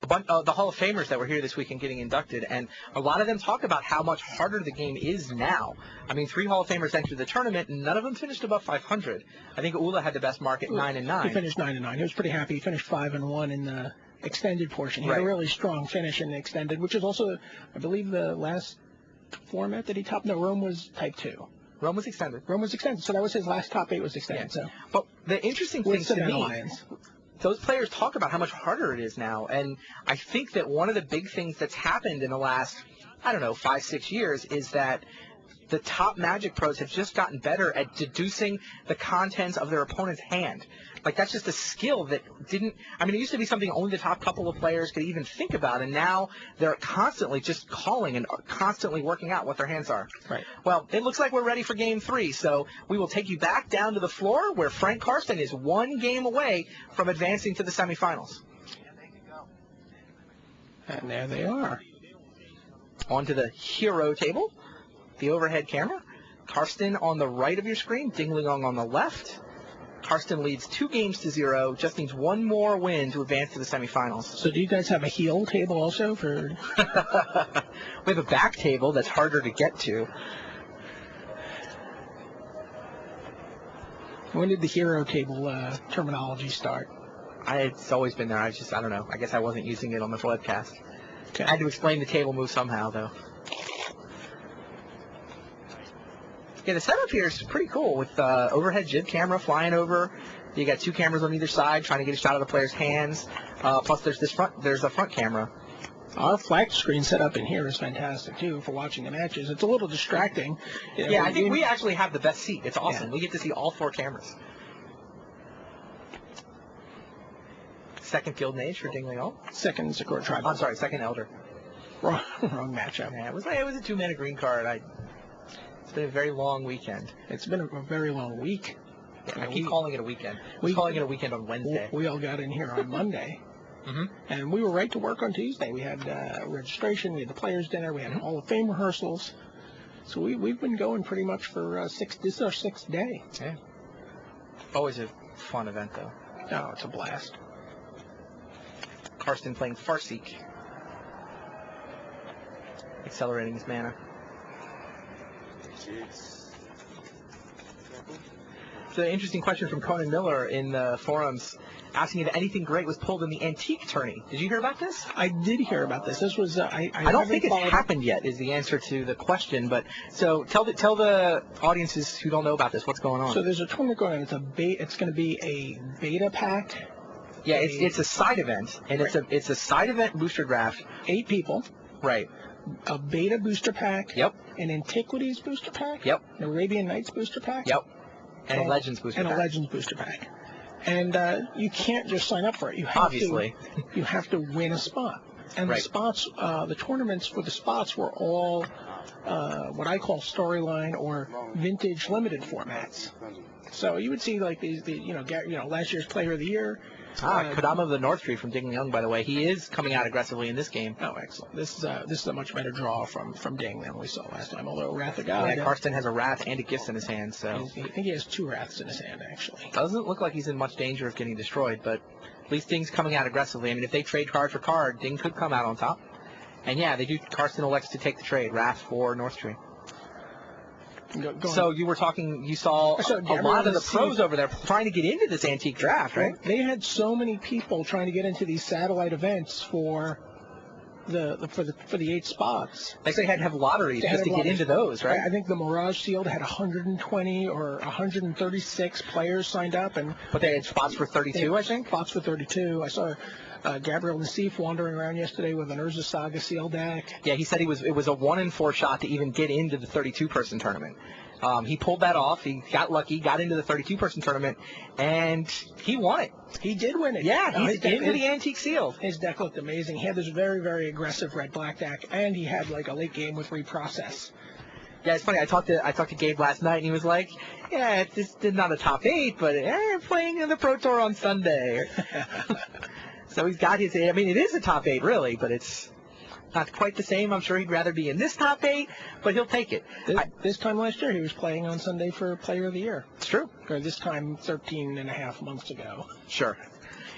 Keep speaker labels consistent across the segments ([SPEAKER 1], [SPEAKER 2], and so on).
[SPEAKER 1] the Hall of Famers that were here this weekend getting inducted, and a lot of them talk about how much harder the game is now. I mean, 3 Hall of Famers entered the tournament, and none of them finished above 500. I think Ula had the best mark at 9-9.
[SPEAKER 2] He finished 9-9. He was pretty happy. He finished 5-1 in the extended portion. He had a really strong finish in the extended, which is also, I believe, the last format that he topped. No, Rome was Type 2.
[SPEAKER 1] Rome was extended.
[SPEAKER 2] Rome was extended, so that was his last top 8 was extended.
[SPEAKER 1] Yeah.
[SPEAKER 2] So.
[SPEAKER 1] But the interesting thing to me, those players talk about how much harder it is now, and I think that one of the big things that's happened in the last, 5-6 years is that the top Magic pros have just gotten better at deducing the contents of their opponent's hand. Like, that's just a skill that it used to be something only the top couple of players could even think about, and now they're constantly just calling and constantly working out what their hands are.
[SPEAKER 2] Right.
[SPEAKER 1] Well, it looks like we're ready for Game 3, so we will take you back down to the floor where Frank Karsten is 1 game away from advancing to the semifinals.
[SPEAKER 2] And there they are.
[SPEAKER 1] Onto the hero table, the overhead camera. Karsten on the right of your screen, Ding Liang on the left. Karsten leads 2-0, just needs 1 more win to advance to the semifinals.
[SPEAKER 2] So do you guys have a heel table also for?
[SPEAKER 1] We have a back table that's harder to get to.
[SPEAKER 2] When did the hero table terminology start?
[SPEAKER 1] It's always been there. I don't know. I guess I wasn't using it on the webcast.
[SPEAKER 2] Okay.
[SPEAKER 1] I had to explain the table move somehow, though. Yeah, the setup here is pretty cool with overhead jib camera flying over. You got 2 cameras on either side trying to get a shot of the player's hands. Plus, there's a front camera.
[SPEAKER 2] Our flat screen setup in here is fantastic too for watching the matches. It's a little distracting.
[SPEAKER 1] Yeah, I think we actually have the best seat. It's awesome.
[SPEAKER 2] Yeah.
[SPEAKER 1] We get to see all 4 cameras. Second Guild Mage for Ding Liang.
[SPEAKER 2] Second Sakura Tribe.
[SPEAKER 1] I'm sorry, second Elder.
[SPEAKER 2] Wrong matchup.
[SPEAKER 1] Yeah, it was a 2-mana green card. It's been a very long weekend.
[SPEAKER 2] It's been a very long week.
[SPEAKER 1] Yeah, I keep calling it a weekend. We're calling it a weekend on Wednesday.
[SPEAKER 2] We all got in here on Monday. And we were right to work on Tuesday. We had registration, we had the players' dinner, we had Hall of Fame rehearsals. So we've been going pretty much for this is our 6th day.
[SPEAKER 1] Yeah. Always a fun event, though.
[SPEAKER 2] Oh, it's a blast.
[SPEAKER 1] Karsten playing Farseek. Accelerating his mana. It's an interesting question from Conan Miller in the forums asking if anything great was pulled in the Antique tourney. Did you hear about this?
[SPEAKER 2] I did hear about this. This was I
[SPEAKER 1] don't think it's happened yet is the answer to the question, but so tell the audiences who don't know about this what's going on.
[SPEAKER 2] So there's a tournament going on. It's going to be a beta pack.
[SPEAKER 1] Yeah, it's a side event, and it's a side event booster draft.
[SPEAKER 2] 8 people.
[SPEAKER 1] Right.
[SPEAKER 2] A beta booster pack.
[SPEAKER 1] Yep.
[SPEAKER 2] An Antiquities booster pack.
[SPEAKER 1] Yep.
[SPEAKER 2] An Arabian Nights booster pack.
[SPEAKER 1] Yep. And a Legends booster pack.
[SPEAKER 2] And a Legends booster pack. And you can't just sign up for it. You have
[SPEAKER 1] Obviously.
[SPEAKER 2] You have to win a spot. And the spots, the tournaments for the spots were all what I call storyline or vintage limited formats. So you would see like these, last year's Player of the Year.
[SPEAKER 1] Kodama of the North Tree from Ding Liang, by the way. He is coming out aggressively in this game.
[SPEAKER 2] Oh, excellent. This is a much better draw from Ding than we saw last time, although Wrath of God.
[SPEAKER 1] Yeah, Karsten has a Wrath and a Gifts in his hand, so...
[SPEAKER 2] I think he has 2 Wraths in his hand, actually.
[SPEAKER 1] Doesn't look like he's in much danger of getting destroyed, but at least Ding's coming out aggressively. I mean, if they trade card for card, Ding could come out on top. And yeah, they do. Karsten elects to take the trade. Wrath for North Tree. So you were talking, you saw a lot of the pros over there trying to get into this Antique draft, right?
[SPEAKER 2] They had so many people trying to get into these satellite events for the 8 spots.
[SPEAKER 1] They actually had to have lotteries just to get into those, right?
[SPEAKER 2] I think the Mirage Sealed had 120 or 136 players signed up,
[SPEAKER 1] but they had spots for 32, I think.
[SPEAKER 2] Spots for 32. I saw Gabriel Nassif wandering around yesterday with an Urza Saga Seal deck.
[SPEAKER 1] Yeah, he said it was a 1-in-4 shot to even get into the 32-person tournament. He pulled that off. He got lucky, got into the 32-person tournament, and he won it.
[SPEAKER 2] He did win it.
[SPEAKER 1] Yeah, he's into the Antique Sealed.
[SPEAKER 2] His deck looked amazing. He had this very, very aggressive red-black deck, and he had like a late game with reprocess.
[SPEAKER 1] Yeah, it's funny. I talked to Gabe last night, and he was like, "Yeah, it's not a top 8, but playing in the Pro Tour on Sunday." So he's got his. I mean, it is a top 8, really, but it's not quite the same. I'm sure he'd rather be in this top 8, but he'll take it.
[SPEAKER 2] This time last year, he was playing on Sunday for Player of the Year.
[SPEAKER 1] It's true.
[SPEAKER 2] Or this time, 13 and a half months ago.
[SPEAKER 1] Sure.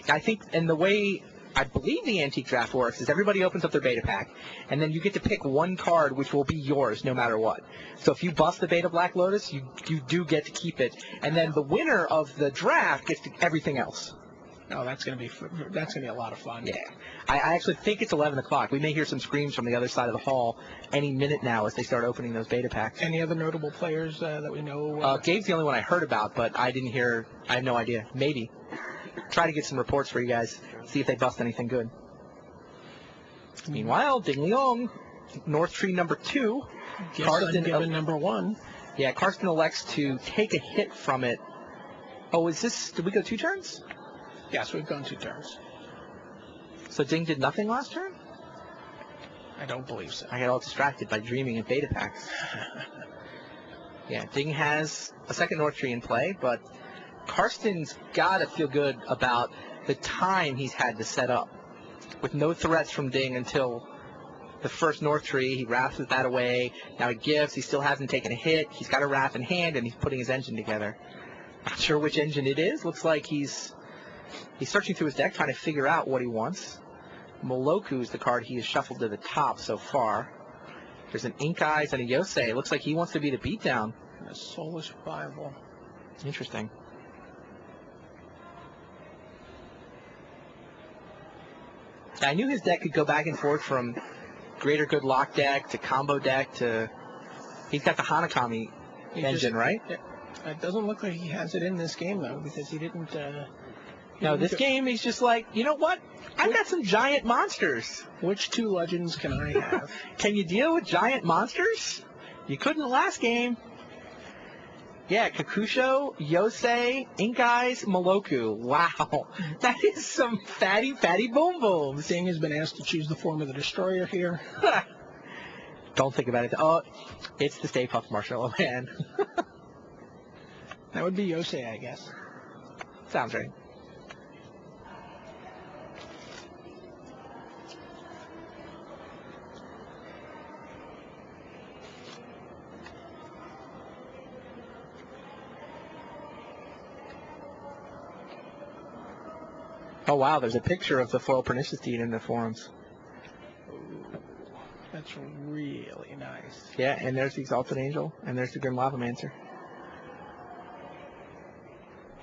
[SPEAKER 1] I think, and the way I believe the Antique Draft works is everybody opens up their beta pack, and then you get to pick one card which will be yours no matter what. So if you bust the Beta Black Lotus, you do get to keep it, and then the winner of the draft gets everything else.
[SPEAKER 2] Oh, that's gonna be a lot of fun.
[SPEAKER 1] Yeah, I actually think it's 11 o'clock. We may hear some screams from the other side of the hall any minute now as they start opening those beta packs.
[SPEAKER 2] Any other notable players that we know?
[SPEAKER 1] Gabe's the only one I heard about, but I didn't hear. I have no idea. Maybe. Try to get some reports for you guys. See if they bust anything good. Meanwhile, Ding Liang, North Tree number 2.
[SPEAKER 2] Karsten given number 1.
[SPEAKER 1] Yeah, Karsten elects to take a hit from it. Oh, did we go 2 turns?
[SPEAKER 2] Yes, we've gone 2 turns.
[SPEAKER 1] So Ding did nothing last turn?
[SPEAKER 2] I don't believe so.
[SPEAKER 1] I got all distracted by dreaming of beta packs. Yeah, Ding has a second North Tree in play, but Karsten's got to feel good about the time he's had to set up. With no threats from Ding until the first North Tree, he wraps that away. Now he gifts, he still hasn't taken a hit. He's got a wrath in hand, and he's putting his engine together. Not sure which engine it is. Looks like he's searching through his deck, trying to figure out what he wants. Moloku is the card he has shuffled to the top so far. There's an Ink Eyes and a Yosei. Looks like he wants to be the beatdown.
[SPEAKER 2] And a Soulless Revival.
[SPEAKER 1] Interesting. I knew his deck could go back and forth from Greater Good lock deck to combo deck to... He's got the Hanakami engine, right?
[SPEAKER 2] Yeah. It doesn't look like he has it in this game, though, because he didn't...
[SPEAKER 1] No, this game, he's just like, you know what? I've got some giant monsters.
[SPEAKER 2] Which 2 legends can I have?
[SPEAKER 1] Can you deal with giant monsters? You couldn't last game. Yeah, Kakusho, Yosei, Ink Eyes, Moloku. Wow. That is some fatty boom booms.
[SPEAKER 2] Ding has been asked to choose the form of the Destroyer here.
[SPEAKER 1] Don't think about it. Oh, it's the Stay Puft Marshmallow Man.
[SPEAKER 2] That would be Yosei, I guess.
[SPEAKER 1] Sounds right. Oh, wow, there's a picture of the foil Pernicious Deed in the forums.
[SPEAKER 2] Ooh, that's really nice.
[SPEAKER 1] Yeah, and there's the Exalted Angel, and there's the Grim Lavamancer.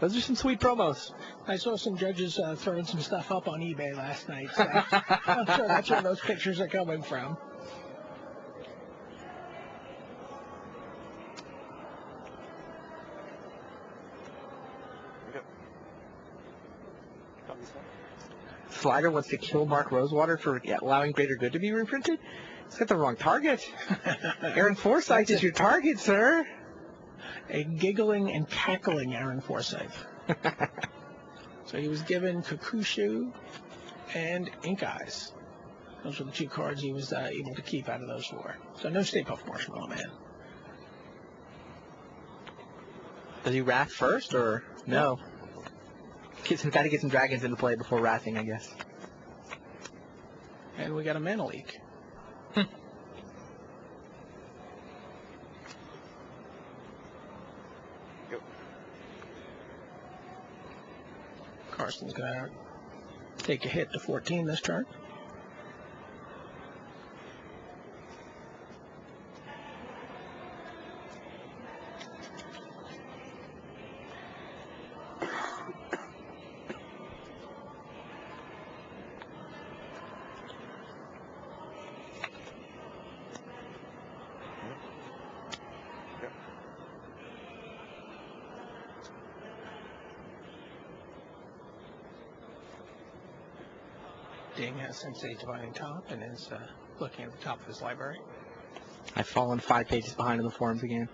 [SPEAKER 1] Those are some sweet promos.
[SPEAKER 2] I saw some judges throwing some stuff up on eBay last night, so I'm sure that's where those pictures are coming from.
[SPEAKER 1] Slider wants to kill Mark Rosewater for allowing Greater Good to be reprinted? He's got the wrong target. Aaron Forsythe is your target, sir.
[SPEAKER 2] A giggling and cackling Aaron Forsythe. So he was given Kakushu and Ink Eyes. Those were the 2 cards he was able to keep out of those 4. So no Stay Puft Marshmallow Man.
[SPEAKER 1] Does he wrath first, or no? Got to get some dragons into play before wrathing, I guess.
[SPEAKER 2] And we got a Mana Leak. Karsten's going to take a hit to 14 this turn. Ding has Sensei Divining Top and is looking at the top of his library.
[SPEAKER 1] I've fallen 5 pages behind in the forums again.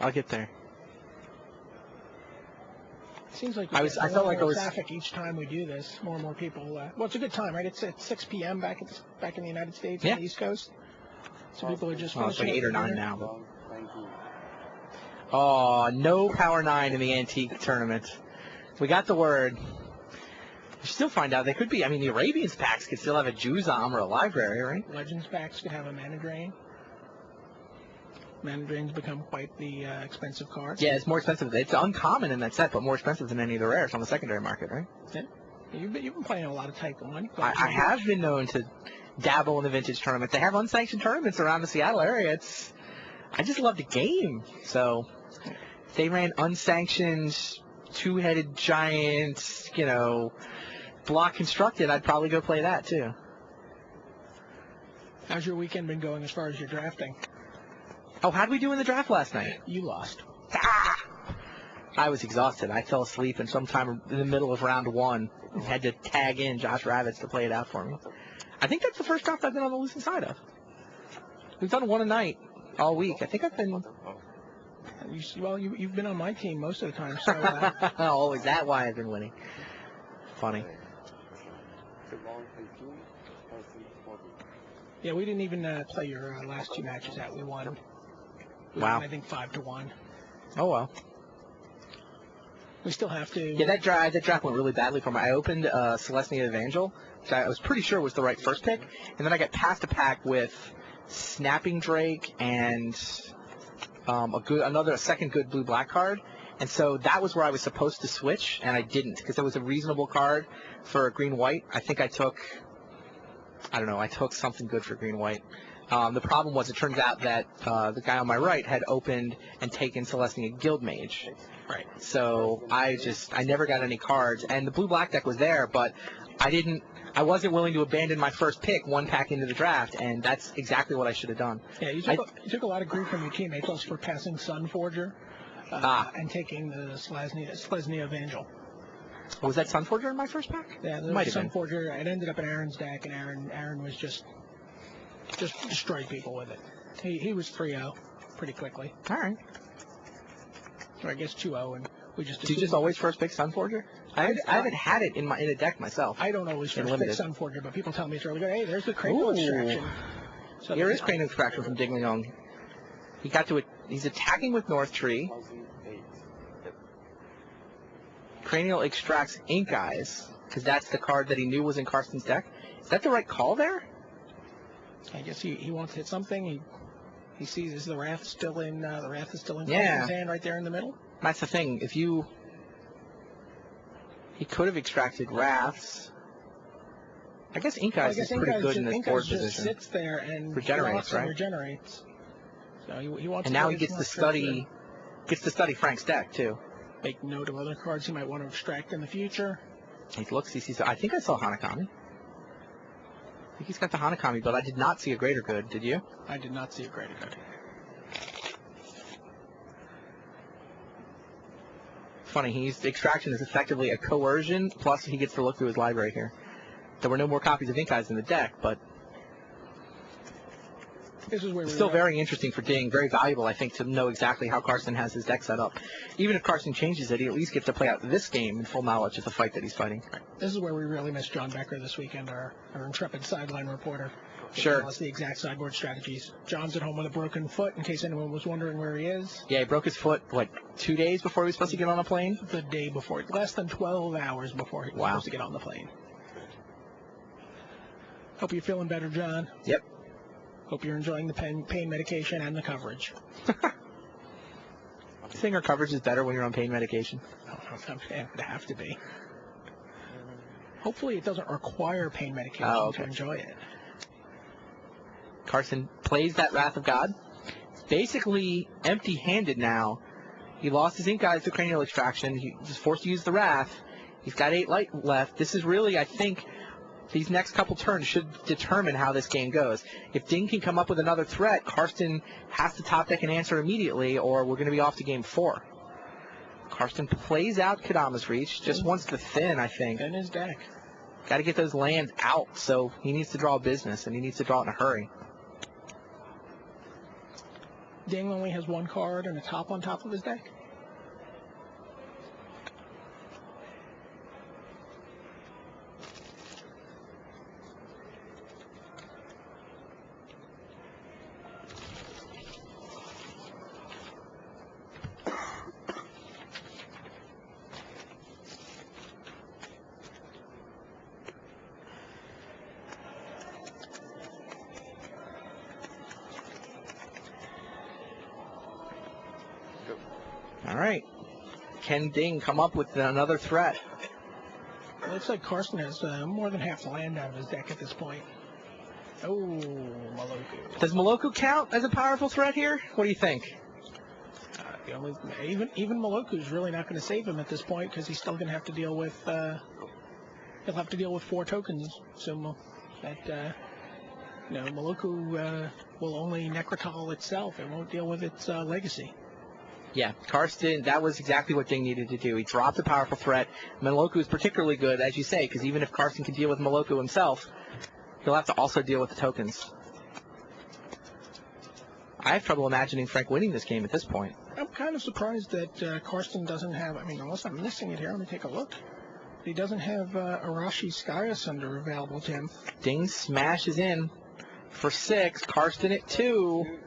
[SPEAKER 1] I'll get there.
[SPEAKER 2] Seems like
[SPEAKER 1] I felt like I was
[SPEAKER 2] traffic each time we do this. More and more people. Well, it's a good time, right? It's at 6 p.m. back in the United States on the East Coast. So people are just.
[SPEAKER 1] Well, it's like 8 or 9 now. Oh, no Power 9 in the Antique tournament. We got the word. You still find out they could be. I mean, the Arabians packs could still have a Juzam or a library, right?
[SPEAKER 2] Legends packs could have a Mana Drain. Mandarin's become quite the expensive card.
[SPEAKER 1] Yeah, it's more expensive. It's uncommon in that set, but more expensive than any of the rares on the secondary market, right?
[SPEAKER 2] Yeah. You've been playing a lot of Type 1.
[SPEAKER 1] I have been known to dabble in the vintage tournaments. They have unsanctioned tournaments around the Seattle area. I just love the game. So if they ran unsanctioned, two-headed giant, block constructed, I'd probably go play that too.
[SPEAKER 2] How's your weekend been going as far as your drafting?
[SPEAKER 1] Oh, how'd we do in the draft last night?
[SPEAKER 2] You lost.
[SPEAKER 1] I was exhausted. I fell asleep in sometime in the middle of round 1. Had to tag in Josh Ravitz to play it out for me. I think that's the first draft I've been on the losing side of. We've done one a night all week. I think I've been...
[SPEAKER 2] Well, you've been on my team most of the time, so...
[SPEAKER 1] Oh, is that why I've been winning? Funny.
[SPEAKER 2] Yeah, we didn't even play your last 2 matches out. We won.
[SPEAKER 1] Wow.
[SPEAKER 2] Won, I think 5-1.
[SPEAKER 1] Oh, well.
[SPEAKER 2] We still have to...
[SPEAKER 1] Yeah, that draft went really badly for me. I opened Celestia Evangel, which I was pretty sure was the right first pick, and then I got past a pack with Snapping Drake and a second good blue-black card, and so that was where I was supposed to switch, and I didn't, because it was a reasonable card for green-white. I think I took something good for green-white. The problem was it turns out that the guy on my right had opened and taken Celestia Guildmage.
[SPEAKER 2] Right.
[SPEAKER 1] So I never got any cards, and the blue-black deck was there, but I wasn't willing to abandon my first pick 1 pack into the draft, and that's exactly what I should have done.
[SPEAKER 2] Yeah, you took a lot of grief from your teammates also for passing Sunforger and taking the Selesnya Evangel.
[SPEAKER 1] Was that Sunforger in my first pack?
[SPEAKER 2] Yeah, the Sunforger. It ended up in Aaron's deck, and Aaron was just destroyed people with it. He was 3-0 pretty quickly.
[SPEAKER 1] All right.
[SPEAKER 2] Or I guess 2-0, and we just...
[SPEAKER 1] Do you just always first pick Sunforger? I haven't had it in a deck myself.
[SPEAKER 2] I don't always first pick Sunforger, but people tell me it's really good. Hey, there's the Cranial Extraction.
[SPEAKER 1] So there is Cranial Extraction from Dingliong. He got to it. He's attacking with North Tree. Cranial extracts Ink Eyes, because that's the card that he knew was in Karsten's deck. Is that the right call there?
[SPEAKER 2] I guess he wants to hit something. He sees is the Wrath still in Karsten's hand right there in the middle.
[SPEAKER 1] That's the thing. He could have extracted Wraths. I guess Ink Eyes is pretty good in this board position.
[SPEAKER 2] Ink Eyes just sits there and
[SPEAKER 1] regenerates, right?
[SPEAKER 2] Regenerates. So he wants.
[SPEAKER 1] And now he gets to study. Frank's deck too.
[SPEAKER 2] Make note of other cards he might want to extract in the future.
[SPEAKER 1] He looks. He sees. I think I saw Hanakami. I think he's got the Hanakami, but I did not see a Greater Good. Did you?
[SPEAKER 2] I did not see a Greater Good.
[SPEAKER 1] Funny, extraction is effectively a coercion, plus he gets to look through his library here. There were no more copies of Ink Eyes in the deck, but
[SPEAKER 2] this is where
[SPEAKER 1] still very interesting for Ding, very valuable, I think, to know exactly how Karsten has his deck set up. Even if Karsten changes it, he at least gets to play out this game in full knowledge of the fight that he's fighting.
[SPEAKER 2] This is where we really miss John Becker this weekend, our intrepid sideline reporter.
[SPEAKER 1] Sure.
[SPEAKER 2] Tell us the exact sideboard strategies. John's at home with a broken foot, in case anyone was wondering where he is.
[SPEAKER 1] Yeah, he broke his foot, 2 days before he was supposed to get on a plane?
[SPEAKER 2] The day before. Less than 12 hours before he was supposed to get on the plane. Hope you're feeling better, John.
[SPEAKER 1] Yep.
[SPEAKER 2] Hope you're enjoying the pain medication and the coverage.
[SPEAKER 1] Singer coverage is better when you're on pain medication.
[SPEAKER 2] It would have to be. Hopefully it doesn't require pain medication to enjoy it.
[SPEAKER 1] Karsten plays that Wrath of God. Basically empty-handed now. He lost his Ink Eyes to Cranial Extraction. He was forced to use the Wrath. He's got 8 light left. This is really, I think, these next couple turns should determine how this game goes. If Ding can come up with another threat, Karsten has to top deck and answer immediately, or we're going to be off to game 4. Karsten plays out Kadama's Reach, just wants to thin, I think.
[SPEAKER 2] In his deck.
[SPEAKER 1] Got to get those lands out, so he needs to draw business, and he needs to draw it in a hurry.
[SPEAKER 2] Ding only has 1 card and a top on top of his deck.
[SPEAKER 1] Can Ding come up with another threat?
[SPEAKER 2] It looks like Karsten has more than half the land out of his deck at this point. Oh, Moloku.
[SPEAKER 1] Does Moloku count as a powerful threat here? What do you think?
[SPEAKER 2] Even Moloku's really not going to save him at this point because he's still going to have to deal with he'll have to deal with 4 tokens. So that Moloku will only Necrotol itself. It won't deal with its legacy.
[SPEAKER 1] Yeah, Karsten, that was exactly what Ding needed to do. He dropped a powerful threat. Moloku is particularly good, as you say, because even if Karsten can deal with Moloku himself, he'll have to also deal with the tokens. I have trouble imagining Frank winning this game at this point.
[SPEAKER 2] I'm kind of surprised that Karsten doesn't have, unless I'm missing it here, let me take a look. He doesn't have Arashi Sky Asunder available to him.
[SPEAKER 1] Ding smashes in for 6, Karsten at 2.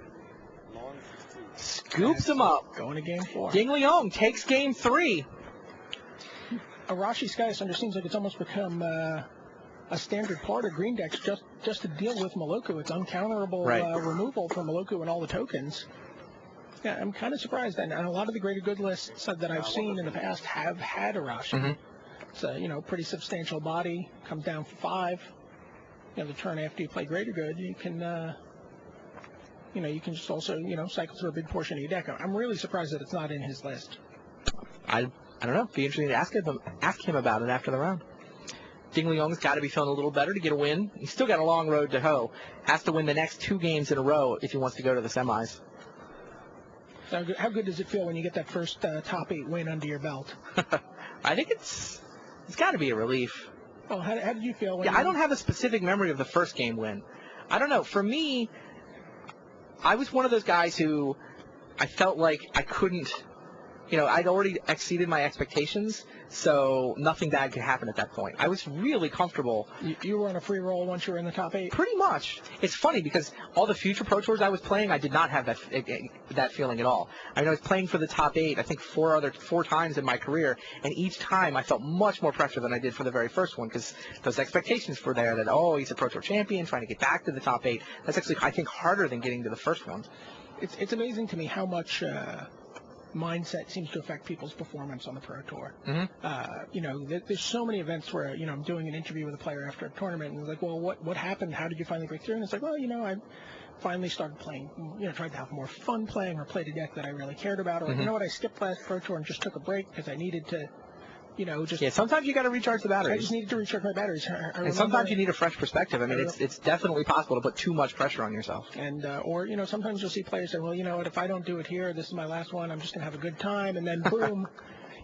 [SPEAKER 1] Scoops him up.
[SPEAKER 2] Going to game 4.
[SPEAKER 1] Ding Liang takes game 3.
[SPEAKER 2] Arashi Sky Asunder seems like it's almost become a standard part of green decks just to deal with Moloku. It's uncounterable removal for Moloku and all the tokens. Yeah, I'm kind of surprised. And a lot of the greater good lists that I've seen in the past have had Arashi.
[SPEAKER 1] Mm-hmm.
[SPEAKER 2] It's a pretty substantial body. Comes down for 5. The turn after you play greater good, you can you can just also cycle through a big portion of your deck. I'm really surprised that it's not in his list.
[SPEAKER 1] I don't know. It'd be interesting to ask him about it after the round. Ding Liang's got to be feeling a little better to get a win. He's still got a long road to hoe. Has to win the next 2 games in a row if he wants to go to the semis.
[SPEAKER 2] How good does it feel when you get that first top 8 win under your belt?
[SPEAKER 1] I think it's got to be a relief.
[SPEAKER 2] Oh, how did you feel?
[SPEAKER 1] I don't have a specific memory of the first game win. I don't know. For me, I was one of those guys who I felt like I couldn't, I'd already exceeded my expectations, so nothing bad could happen at that point. I was really comfortable.
[SPEAKER 2] You were on a free roll once you were in the top 8?
[SPEAKER 1] Pretty much. It's funny because all the future Pro Tours I was playing, I did not have that feeling at all. I was playing for the top 8, I think 4 times in my career, and each time I felt much more pressure than I did for the very first one because those expectations were there that, he's a Pro Tour champion, trying to get back to the top 8. That's actually, I think, harder than getting to the first one.
[SPEAKER 2] It's amazing to me how much mindset seems to affect people's performance on the Pro Tour.
[SPEAKER 1] Mm-hmm.
[SPEAKER 2] There's so many events where, I'm doing an interview with a player after a tournament, and it's like, well, what happened? How did you finally break through? And it's like, well, I finally started playing, tried to have more fun playing or played a deck that I really cared about. Or,
[SPEAKER 1] mm-hmm.
[SPEAKER 2] I skipped last Pro Tour and just took a break because I needed to,
[SPEAKER 1] Yeah, sometimes you got to recharge the batteries.
[SPEAKER 2] I just needed to recharge my batteries.
[SPEAKER 1] And sometimes you need a fresh perspective. It's definitely possible to put too much pressure on yourself.
[SPEAKER 2] And, or, sometimes you'll see players say, well, what, if I don't do it here, this is my last one, I'm just going to have a good time. And then, boom,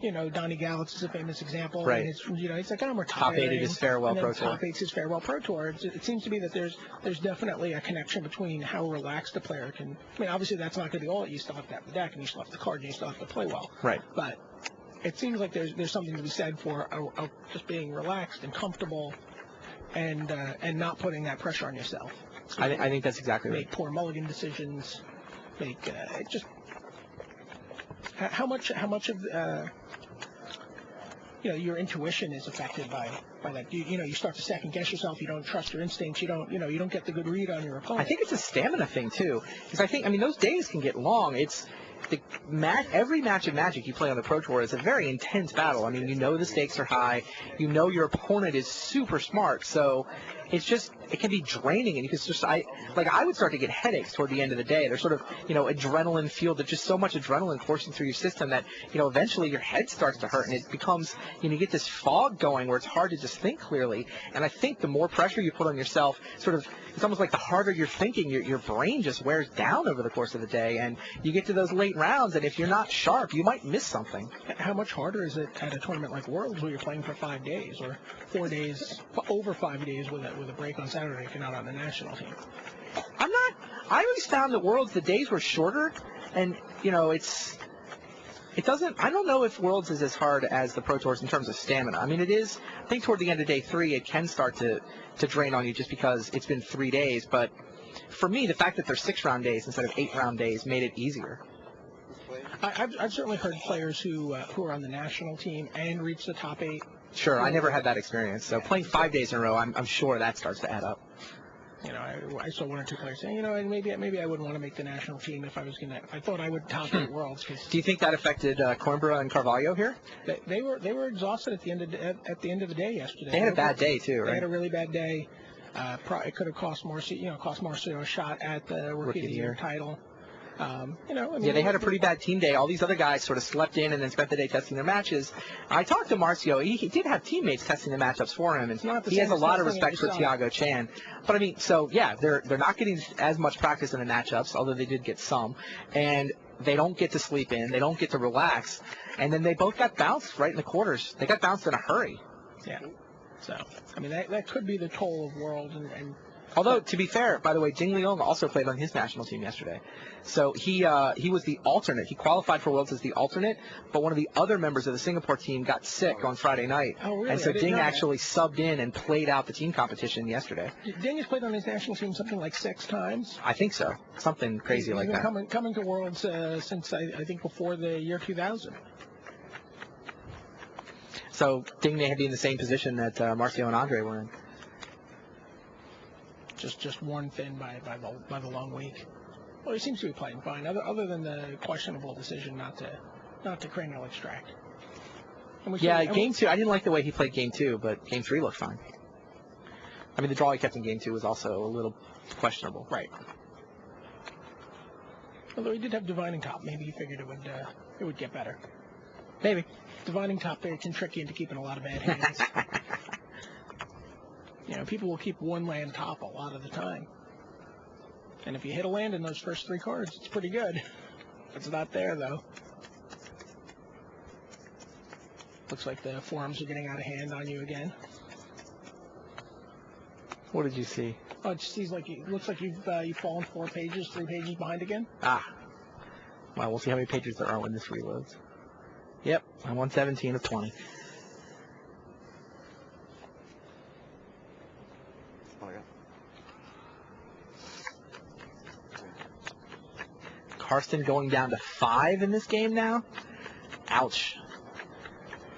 [SPEAKER 2] Donnie Gallitz is a famous example.
[SPEAKER 1] Right.
[SPEAKER 2] And it's like, we're
[SPEAKER 1] top 8 is farewell Pro Tour.
[SPEAKER 2] Top 8 is farewell Pro Tour. It seems to be that there's definitely a connection between how relaxed a player can. Obviously that's not going to be all. You still have to have the deck, and you still have the card, and you still have to play well.
[SPEAKER 1] Right.
[SPEAKER 2] But it seems like there's something to be said for just being relaxed and comfortable, and not putting that pressure on yourself.
[SPEAKER 1] I think that's exactly right.
[SPEAKER 2] Make poor mulligan decisions. How much of your intuition is affected by that. You start to second guess yourself. You don't trust your instincts. You don't get the good read on your opponent.
[SPEAKER 1] I think it's a stamina thing too, because I think those days can get long. It's every match of Magic you play on the Pro Tour is a very intense battle. The stakes are high. Your opponent is super smart, so it can be draining, and you can just I would start to get headaches toward the end of the day. There's sort of adrenaline fueled. There's just so much adrenaline coursing through your system that eventually your head starts to hurt, and it becomes you get this fog going where it's hard to just think clearly. And I think the more pressure you put on yourself, it's almost like the harder you're thinking, your brain just wears down over the course of the day, and you get to those late rounds, and if you're not sharp, you might miss something.
[SPEAKER 2] How much harder is it at a tournament like Worlds where you're playing for 5 days or 4 days, over 5 days with a break on Saturday if you're not on the national team?
[SPEAKER 1] I always found that Worlds, the days were shorter, and I don't know if Worlds is as hard as the Pro Tours in terms of stamina. It is. I think toward the end of day 3, it can start to drain on you just because it's been 3 days. But for me, the fact that they're 6-round days instead of 8-round days made it easier.
[SPEAKER 2] I've certainly heard players who are on the national team and reach the top 8.
[SPEAKER 1] Sure, I never had that experience. So playing 5 days in a row, I'm sure that starts to add up.
[SPEAKER 2] I saw one or two players saying, maybe I wouldn't want to make the national team if I thought I would top 8 worlds.
[SPEAKER 1] Do you think that affected Coimbra and Carvalho here?
[SPEAKER 2] They were exhausted at the end of the day yesterday.
[SPEAKER 1] They had a bad day too, right?
[SPEAKER 2] They had a really bad day. It could have cost Marcio a shot at the Rookie of the Year title.
[SPEAKER 1] They had a pretty bad team day. All these other guys sort of slept in and then spent the day testing their matches. I talked to Marcio. He did have teammates testing the matchups for him, and he has a lot of respect for Tiago Chan. But they're not getting as much practice in the matchups, although they did get some, and they don't get to sleep in. They don't get to relax, and then they both got bounced right in the quarters. They got bounced in a hurry.
[SPEAKER 2] Yeah. So that could be the toll of World and.
[SPEAKER 1] Although, to be fair, by the way, Ding Leong also played on his national team yesterday. So he was the alternate. He qualified for Worlds as the alternate, but one of the other members of the Singapore team got sick on Friday night.
[SPEAKER 2] Oh, really?
[SPEAKER 1] And so Ding actually subbed in and played out the team competition yesterday.
[SPEAKER 2] Ding has played on his national team something like 6 times.
[SPEAKER 1] I think so. Something crazy like that.
[SPEAKER 2] Coming to Worlds since, I think, before the year 2000.
[SPEAKER 1] So Ding may be in the same position that Marcio and Andre were in.
[SPEAKER 2] Just worn thin by the long week. Well, he seems to be playing fine, other than the questionable decision not to cranial extract.
[SPEAKER 1] Game 2, I didn't like the way he played Game 2, but Game 3 looked fine. I mean, the draw he kept in Game 2 was also a little questionable.
[SPEAKER 2] Right. Although he did have divining top, maybe he figured it would get better.
[SPEAKER 1] Maybe.
[SPEAKER 2] Divining top there can trick you into keeping a lot of bad hands. People will keep one land top a lot of the time. And if you hit a land in those first 3 cards, it's pretty good. It's not there, though. Looks like the forums are getting out of hand on you again.
[SPEAKER 1] What did you see?
[SPEAKER 2] Oh, it looks like you've fallen 3 pages behind again.
[SPEAKER 1] Ah. Well, we'll see how many pages there are when this reloads. Yep, I'm 117 of 20. Karsten going down to 5 in this game now? Ouch.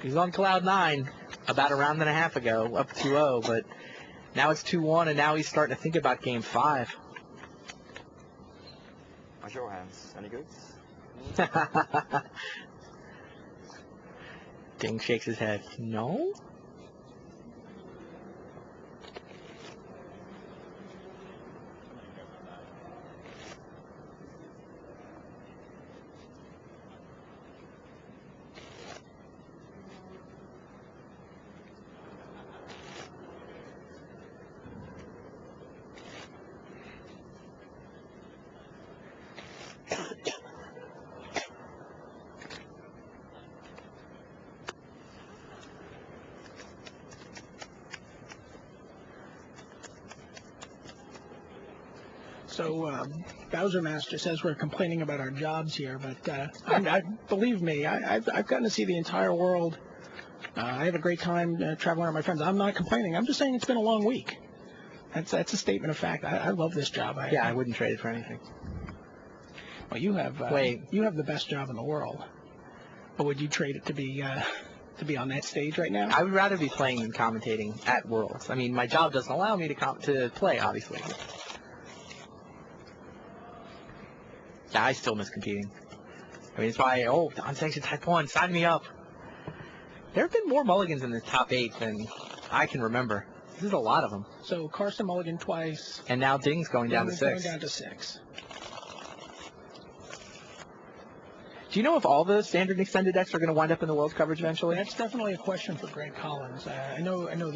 [SPEAKER 1] He's on cloud 9 about a round and a half ago, up 2-0, but now it's 2-1, and now he's starting to think about Game 5.
[SPEAKER 3] I show hands. Any goods?
[SPEAKER 1] Ding shakes his head. No?
[SPEAKER 2] So Bowser Master says we're complaining about our jobs here, but believe me, I've gotten to see the entire world. I have a great time traveling with my friends. I'm not complaining. I'm just saying it's been a long week. That's a statement of fact. I love this job.
[SPEAKER 1] I wouldn't trade it for anything.
[SPEAKER 2] Well, you have the best job in the world. But would you trade it to be on that stage right now?
[SPEAKER 1] I would rather be playing than commentating at Worlds. I mean, my job doesn't allow me to play, obviously. Yeah, I still miss competing. I mean, it's why, unsanctioned Type 1, sign me up. There have been more mulligans in the top 8 than I can remember. There's a lot of them.
[SPEAKER 2] So Karsten mulligan twice.
[SPEAKER 1] And now Ding's going down to 6.
[SPEAKER 2] Going down to 6.
[SPEAKER 1] Do you know if all the standard and extended decks are going to wind up in the World coverage eventually?
[SPEAKER 2] That's definitely a question for Greg Collins. I know the